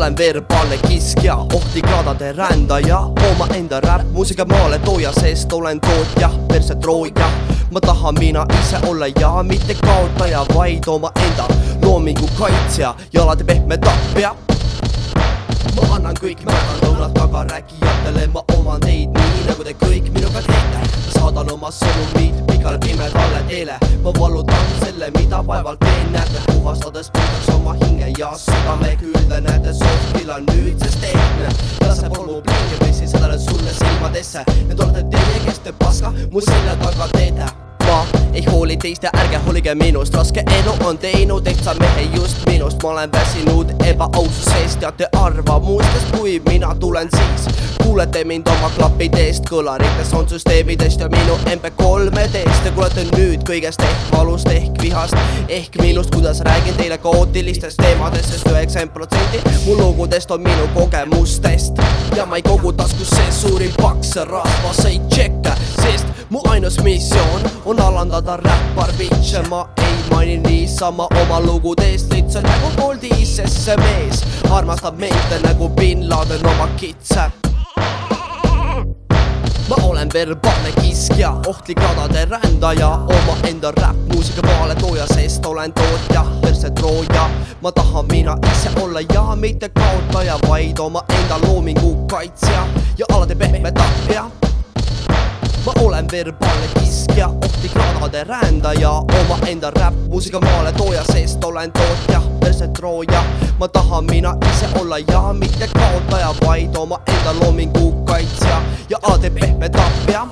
olen verbaalne kiskja, ohtlik radade rändaja, omaenda räpp-muusika maale tooja, sest olen tootja, perset rooja. Ma tahan mina ise olla ja mitte kaotaja, vaid omaenda loomingu kaitsja ja alati pehme tapja. Ma annan kõik määrad tagarääkijatele, ma oman teid nii nagu te kõik minuga teete. Ma saadan oma sõnumid pikale pimedale teele, ma valutan selle, mida vaevalt teen. Näete, puhastades puhtaks oma hinge ja südame külde, näete sohvil on nüüd sest tehne. Laseb olmu plinge, pissin sedale sulle silmadesse. Need olete teie, kes te paska mu selja taga teete. Ma ei hooli teist ja ärge hoolige minust, raske elu on teinud ehtsa mehe just minust. Ma olen väsinud ebaaususest ja te arvamustest, kui mina tulen siis kuulete mind oma klappidest, kõlarites on süsteemidest ja minu MP3-dest. Ja kuulete nüüd kõigest ehk valust, ehk vihast, ehk minust, kuidas räägin teile kaootilistest teemadest, sest 90% mu lugudest on minu kogemustest. Ja ma ei kogu taskusse suurim paks rahvaseid tšekke, sest mu ainus missioon on alandada räppar bitche. Ma ei maini niisama oma lugudest, lihtsalt nagu Boltis, sest see mees armastab meid nagu Bin Laden oma kitse. Ma olen verbaalne kiskja, ohtlik radade rändaja, omaenda räpp-muusika maale tooja, sest olen tootja, perset rooja. Ma tahan mina ise olla ja mitte kaotaja, vaid omaenda loomingu kaitsja ja alati pehme tapja. Ma olen verbaalne kiskja, ohtlik radade rändaja, omaenda räpp-muusika maale tooja, sest olen tootja, perset rooja. Ma tahan mina ise olla ja mitte kaotaja, vaid omaenda loomingu kaitsja ja alati pehme tapja.